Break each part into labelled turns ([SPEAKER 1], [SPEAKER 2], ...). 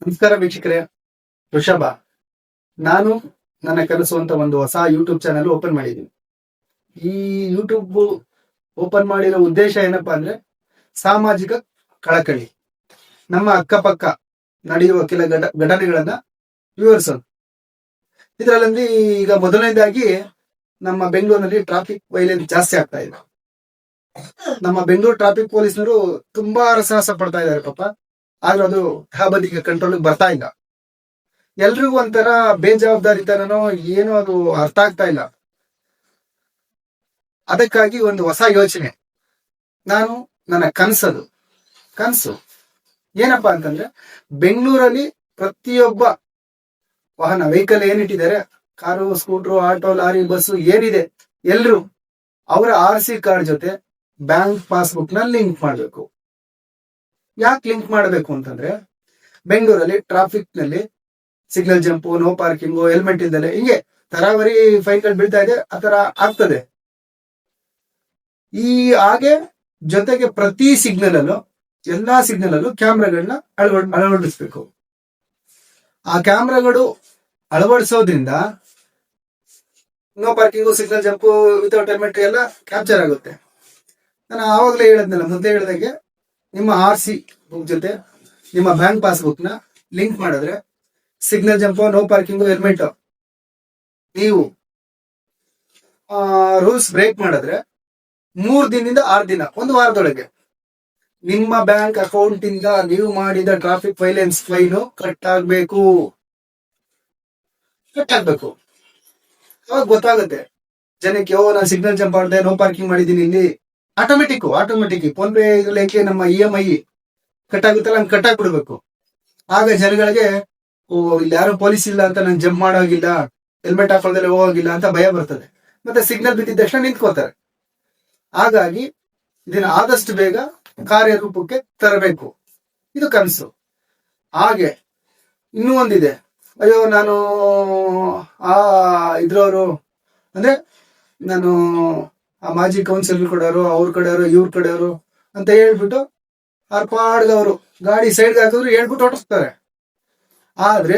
[SPEAKER 1] ನಮಸ್ಕಾರ ವೀಕ್ಷಕರೇ. ಋಷಭ. ನಾನು ನನ್ನ ಕನಸುವಂತ ಒಂದು ಹೊಸ ಯೂಟ್ಯೂಬ್ ಚಾನೆಲ್ ಓಪನ್ ಮಾಡಿದ್ದೀನಿ. ಈ ಯೂಟ್ಯೂಬ್ ಓಪನ್ ಮಾಡಿರೋ ಉದ್ದೇಶ ಏನಪ್ಪಾ ಅಂದ್ರೆ ಸಾಮಾಜಿಕ ಕಳಕಳಿ, ನಮ್ಮ ಅಕ್ಕಪಕ್ಕ ನಡೆಯುವ ಕೆಲ ಘಟನೆಗಳನ್ನ ವಿವರಿಸೋದು. ಇದರಲ್ಲಿ ಈಗ ಮೊದಲನೇದಾಗಿ ನಮ್ಮ ಬೆಂಗಳೂರಿನಲ್ಲಿ ಟ್ರಾಫಿಕ್ ವೈಲೆನ್ಸ್ ಜಾಸ್ತಿ ಆಗ್ತಾ ಇದೆ. ನಮ್ಮ ಬೆಂಗಳೂರು ಟ್ರಾಫಿಕ್ ಪೊಲೀಸ್ನವರು ತುಂಬಾ ಹರಸಾಹಸ ಪಡ್ತಾ ಇದ್ದಾರೆ ಪಾಪ. ಆದ್ರೂ ಅದು ಬದಿಗೆ ಕಂಟ್ರೋಲ್ ಬರ್ತಾ ಇಲ್ಲ. ಎಲ್ರಿಗೂ ಒಂಥರ ಬೇಜವಾಬ್ದಾರಿತನನೋ ಏನೋ ಅದು ಅರ್ಥ ಆಗ್ತಾ ಇಲ್ಲ. ಅದಕ್ಕಾಗಿ ಒಂದು ಹೊಸ ಯೋಚನೆ, ನಾನು ನನ್ನ ಕನಸು ಏನಪ್ಪಾ ಅಂತಂದ್ರೆ ಬೆಂಗಳೂರಲ್ಲಿ ಪ್ರತಿಯೊಬ್ಬ ವಾಹನ ವೆಹಿಕಲ್ ಏನಿಟ್ಟಿದ್ದಾರೆ, car, scooter, auto, lorry, bus ಏನಿದೆ, ಎಲ್ರು ಅವರ RC ಕಾರ್ಡ್ ಜೊತೆ ಬ್ಯಾಂಕ್ ಪಾಸ್ಬುಕ್ ನ ಲಿಂಕ್ ಮಾಡಬೇಕು. ಯಾಕೆ ಲಿಂಕ್ ಮಾಡಬೇಕು ಅಂತಂದ್ರೆ ಬೆಂಗಳೂರಲ್ಲಿ ಟ್ರಾಫಿಕ್ ನಲ್ಲಿ signal jump, no parking, helmet ಇಲ್ದಲೆ ಹಿಂಗೆ ತರಾವರಿ ಫೈನ್ಗಳು ಬೀಳ್ತಾ ಇದೆ. ಆತರ ಆಗ್ತದೆ. ಹಾಗೆ ಜೊತೆಗೆ ಪ್ರತಿ ಎಲ್ಲಾ ಸಿಗ್ನಲ್ ಅಲ್ಲೂ ಕ್ಯಾಮ್ರಾಗಳನ್ನ ಅಳವಡಿಸ್ಬೇಕು. ಆ ಕ್ಯಾಮ್ರಾಗಳು ಅಳವಡಿಸೋದ್ರಿಂದ no parking, signal jump, without helmet ಎಲ್ಲ ಕ್ಯಾಪ್ಚರ್ ಆಗುತ್ತೆ. ನಾನು ಆವಾಗಲೇ ಮೊದಲೇ ಹೇಳಿದಾಗೆ ನಿಮ್ಮ RC ಬುಕ್ ಜೊತೆ ನಿಮ್ಮ ಬ್ಯಾಂಕ್ ಪಾಸ್ಬುಕ್ ನ ಲಿಂಕ್ ಮಾಡಿದ್ರೆ signal jump, no parking, helmet ನೀವು ರೂಲ್ಸ್ ಬ್ರೇಕ್ ಮಾಡಿದ್ರೆ 3 ದಿನದಿಂದ 6 ದಿನ, ಒಂದು ವಾರದೊಳಗೆ ನಿಮ್ಮ ಬ್ಯಾಂಕ್ ಅಕೌಂಟ್ ಇಂದ ನೀವು ಮಾಡಿದ ಟ್ರಾಫಿಕ್ ವೈಲೆನ್ಸ್ ಫೈನ್ ಕಟ್ ಆಗ್ಬೇಕು. ಅವಾಗ ಗೊತ್ತಾಗುತ್ತೆ ಜನಕ್ಕೆ, ನಾನು ಸಿಗ್ನಲ್ ಜಂಪ್ ಮಾಡಿದೆ, ನೋ ಪಾರ್ಕಿಂಗ್ ಮಾಡಿದೀನಿ, ಇಲ್ಲಿ ಆಟೋಮೆಟಿಕ್ ಫೋನ್ ಪೇ ಇದಕ್ಕೆ ನಮ್ಮ EMI ಕಟ್ ಆಗುತ್ತಲ್ಲ, ಹಂಗೆ ಕಟ್ ಆಗ್ಬಿಡ್ಬೇಕು. ಆಗ ಜನಗಳಿಗೆ ಇಲ್ಲಿ ಯಾರು ಪೊಲೀಸ್ ಇಲ್ಲ ಅಂತ ನಾನು ಜಂಪ್ ಮಾಡೋಗಿಲ್ಲ, ಹೆಲ್ಮೆಟ್ ಹಾಕೊಳ್ಳೋದ್ರಲ್ಲಿ ಹೋಗಿಲ್ಲ ಅಂತ ಭಯ ಬರ್ತದೆ. ಮತ್ತೆ ಸಿಗ್ನಲ್ ಬಿದ್ದಿದ ತಕ್ಷಣ ನಿಂತ್ಕೋತಾರೆ. ಹಾಗಾಗಿ ಇದನ್ನ ಆದಷ್ಟು ಬೇಗ ಕಾರ್ಯರೂಪಕ್ಕೆ ತರಬೇಕು. ಇದು ಕನಸು. ಹಾಗೆ ಇನ್ನೂ ಒಂದಿದೆ. ಅಯ್ಯೋ, ನಾನು ಇದ್ರವರು ಅಂದ್ರೆ ನಾನು ಮಾಜಿ ಕೌನ್ಸಿಲರ್ ಕಡೆಯವರು, ಅವ್ರ ಕಡೆಯವರು, ಇವ್ರ ಕಡೆಯವರು ಅಂತ ಹೇಳ್ಬಿಟ್ಟು ಪಾಡ್ದವರು ಗಾಡಿ ಸೈಡ್ಗೆ ಹಾಕಿದ್ರು ಹೇಳ್ಬಿಟ್ಟು ಹೊರಟಿಸ್ತಾರೆ. ಆದ್ರೆ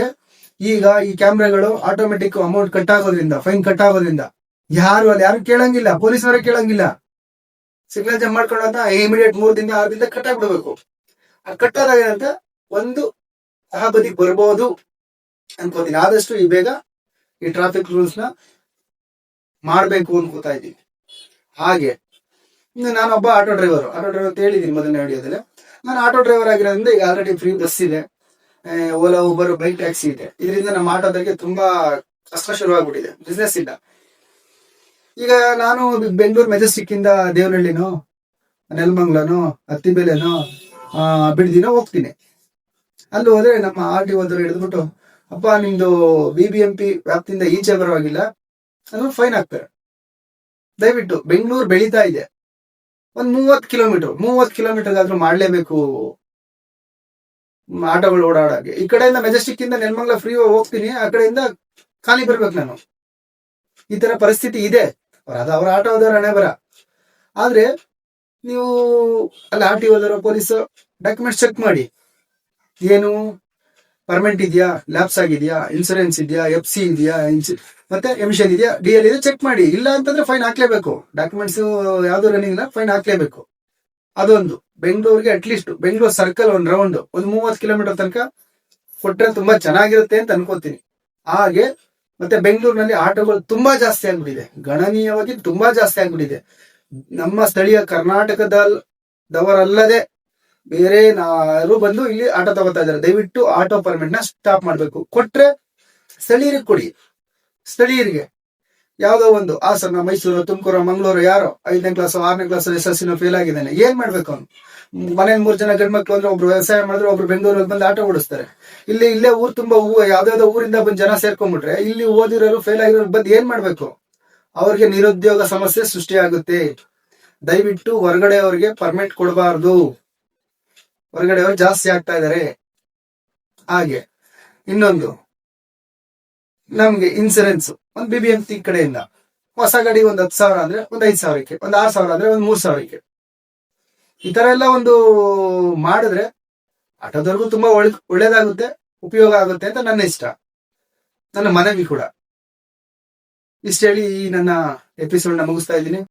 [SPEAKER 1] ಈಗ ಈ ಕ್ಯಾಮ್ರಾಗಳು ಆಟೋಮೆಟಿಕ್ ಅಮೌಂಟ್ ಕಟ್ ಆಗೋದ್ರಿಂದ, ಫೈನ್ ಕಟ್ ಆಗೋದ್ರಿಂದ ಯಾರು ಕೇಳಂಗಿಲ್ಲ, ಪೊಲೀಸವರೇ ಕೇಳಂಗಿಲ್ಲ. ಸಿಗ್ನಲ್ ಜಂಪ್ ಮಾಡ್ಕೊಂಡಂತ ಇಮಿಡಿಯೇಟ್ 3 ದಿನ 6 ದಿನ ಕಟ್ ಆಗ್ಬಿಡ್ಬೇಕು. ಆ ಕಟ್ ಆದಾಗ ಏನಂತ ಒಂದು ಬದಿಗೆ ಬರ್ಬೋದು ಅನ್ಕೋತೀನಿ. ಆದಷ್ಟು ಈ ಬೇಗ ಈ ಟ್ರಾಫಿಕ್ ರೂಲ್ಸ್ ನ ಮಾಡ್ಬೇಕು ಅನ್ಕೋತಾ ಇದ್ದೀನಿ. ಹಾಗೆ ಇನ್ನು ನಾನೊಬ್ಬ ಆಟೋ ಡ್ರೈವರ್ ಅಂತ ಹೇಳಿದೀನಿ ಮೊದಲನೇ ವಿಡಿಯೋದಲ್ಲಿ. ನಾನು ಆಟೋ ಡ್ರೈವರ್ ಆಗಿರೋದ್ರಿಂದ ಈಗ ಆಲ್ರೆಡಿ ಫ್ರೀ ಬಸ್ ಇದೆ, ಓಲಾ, ಊಬರ್, ಬೈಕ್ ಟ್ಯಾಕ್ಸಿ ಇದೆ. ಇದರಿಂದ ನಮ್ಮ ಆಟೋದಕ್ಕೆ ತುಂಬಾ ಕಷ್ಟ ಶುರುವಾಗ್ಬಿಟ್ಟಿದೆ, ಬಿಸ್ನೆಸ್ ಇಲ್ಲ. ಈಗ ನಾನು ಬೆಂಗಳೂರು ಮೆಜೆಸ್ಟಿಕ್ ಇಂದ ದೇವನಹಳ್ಳಿನೋ, ನೆಲಮಂಗ್ಲನೋ, ಅತ್ತಿಬೆಲೆನೋ, ಬಿಡದಿನೋ ಹೋಗ್ತೀನಿ. ಅಲ್ಲಿ ಹೋದ್ರೆ ನಮ್ಮ RTO ಹಿಡಿದ್ಬಿಟ್ಟು, ಅಪ್ಪ ನಿಮ್ದು BBMP ವ್ಯಾಪ್ತಿಯಿಂದ ಈಚೆ ಬರುವಾಗಿಲ್ಲ ಅಂದ್ರೆ ಫೈನ್ ಹಾಕ್ತಾರೆ. ದಯವಿಟ್ಟು ಬೆಂಗಳೂರು ಬೆಳೀತಾ ಇದೆ, ಒಂದ್ 30 ಕಿಲೋಮೀಟರ್ ಆದ್ರೂ ಮಾಡ್ಲೇಬೇಕು ಆಟೋಗಳು ಓಡಾಡಾಗೆ. ಈ ಕಡೆಯಿಂದ ಮೆಜೆಸ್ಟಿಕ್ ಇಂದ ನೆಲಮಂಗ್ಲ ಫ್ರೀ ಹೋಗ್ತೀನಿ, ಆ ಕಡೆಯಿಂದ ಖಾಲಿ ಬರ್ಬೇಕು ನಾನು. ಈ ತರ ಪರಿಸ್ಥಿತಿ ಇದೆ. ಅದು ಅವರ ಆಟೋದವರ ಹಣೆ ಬರ. ಆದ್ರೆ ನೀವು ಅಲ್ಲಿ RTO ಪೊಲೀಸ್ ಡಾಕ್ಯುಮೆಂಟ್ಸ್ ಚೆಕ್ ಮಾಡಿ, ಏನು ಪರ್ಮೆಂಟ್ ಇದೆಯಾ, ಲ್ಯಾಪ್ಸ್ ಆಗಿದೆಯಾ, ಇನ್ಸೂರೆನ್ಸ್ ಇದೆಯಾ, FC ಇದೆಯಾ, ಮತ್ತೆ ಎಮಿಷನ್ ಇದೆಯಾ, DL ಇದೆ, ಚೆಕ್ ಮಾಡಿ. ಇಲ್ಲ ಅಂತಂದ್ರೆ ಫೈನ್ ಹಾಕ್ಲೇಬೇಕು. ಡಾಕ್ಯುಮೆಂಟ್ಸ್ ಯಾವ್ದು ರನ್ನಿಂಗ್ ಇಲ್ಲ, ಫೈನ್ ಹಾಕ್ಲೇಬೇಕು. ಅದೊಂದು ಬೆಂಗಳೂರಿಗೆ ಅಟ್ಲೀಸ್ಟ್ ಬೆಂಗಳೂರು ಸರ್ಕಲ್ ಒಂದು ರೌಂಡ್ ಒಂದು 30 ಕಿಲೋಮೀಟರ್ ತನಕ ಕೊಟ್ರೆ ತುಂಬಾ ಚೆನ್ನಾಗಿರುತ್ತೆ ಅಂತ ಅನ್ಕೋತೀನಿ. ಹಾಗೆ ಮತ್ತೆ ಬೆಂಗಳೂರಿನಲ್ಲಿ ಆಟೋಗಳು ತುಂಬಾ ಜಾಸ್ತಿ ಆಗ್ಬಿಟ್ಟಿದೆ, ಗಣನೀಯವಾಗಿ ತುಂಬಾ ಜಾಸ್ತಿ ಆಗ್ಬಿಟ್ಟಿದೆ. ನಮ್ಮ ಸ್ಥಳೀಯ ಕರ್ನಾಟಕದವರಲ್ಲದೆ ಬೇರೆ ಯಾರು ಬಂದು ಇಲ್ಲಿ ಆಟೋ ತಗೋತಾ ಇದಾರೆ. ದಯವಿಟ್ಟು ಆಟೋ ಪರ್ಮಿಟ್ ನ ಸ್ಟಾಪ್ ಮಾಡ್ಬೇಕು. ಕೊಟ್ರೆ ಸ್ಥಳೀಯರಿಗೆ ಕೊಡಿ. ಸ್ಥಳೀಯರಿಗೆ ಯಾವ್ದೋ ಒಂದು ಹಾಸನ, ಮೈಸೂರು, ತುಮಕೂರು, ಮಂಗಳೂರು ಯಾರೋ 5ನೇ ಕ್ಲಾಸ್ 6ನೇ ಕ್ಲಾಸ್ SSLC ಫೇಲ್ ಆಗಿದ್ದಾನೆ, ಏನ್ ಮಾಡ್ಬೇಕು ಅವನು? ಮನೇಲಿ 3 ಜನ ಗಂಡ್ಮಕ್ಳು ಅಂದ್ರೆ ಒಬ್ರು ವ್ಯವಸಾಯ ಮಾಡಿದ್ರೆ ಒಬ್ರು ಬೆಂಗಳೂರಲ್ಲಿ ಬಂದು ಆಟೋ ಓಡಿಸ್ತಾರೆ. ಇಲ್ಲೇ ಊರ್ ತುಂಬಾ ಯಾವ್ದಾವ್ದೋ ಊರಿಂದ ಬಂದು ಜನ ಸೇರ್ಕೊಂಡ್ಬಿಟ್ರೆ ಇಲ್ಲಿ ಓದಿರೋರು ಫೇಲ್ ಆಗಿರೋರು ಬಂದು ಏನ್ ಮಾಡ್ಬೇಕು? ಅವ್ರಿಗೆ ನಿರುದ್ಯೋಗ ಸಮಸ್ಯೆ ಸೃಷ್ಟಿಯಾಗುತ್ತೆ. ದಯವಿಟ್ಟು ಹೊರಗಡೆ ಅವ್ರಿಗೆ ಪರ್ಮಿಟ್ ಕೊಡಬಾರ್ದು. ಹೊರಗಡೆ ಅವ್ರು ಜಾಸ್ತಿ ಆಗ್ತಾ ಇದಾರೆ. ಹಾಗೆ ಇನ್ನೊಂದು, ನಮ್ಗೆ ಇನ್ಸೂರೆನ್ಸ್ ಒಂದು BBMP ಕಡೆಯಿಂದ ಹೊಸ ಗಾಡಿ ಒಂದು 10,000 ಅಂದ್ರೆ ಒಂದು 5,000ಕ್ಕೆ, ಒಂದು 6,000 ಅಂದ್ರೆ ಒಂದು 3,000ಕ್ಕೆ, ಈ ತರ ಎಲ್ಲ ಒಂದು ಮಾಡಿದ್ರೆ ಆಟೋದವ್ರಿಗೂ ತುಂಬಾ ಒಳ್ಳೇದಾಗುತ್ತೆ. ಉಪಯೋಗ ಆಗುತ್ತೆ ಅಂತ ನನ್ನ ಇಷ್ಟ, ನನ್ನ ಮನವಿ ಕೂಡ. ಇಷ್ಟ ಹೇಳಿ ಈ ನನ್ನ ಎಪಿಸೋಡ್ ನ ಮುಗಿಸ್ತಾ ಇದ್ದೀನಿ.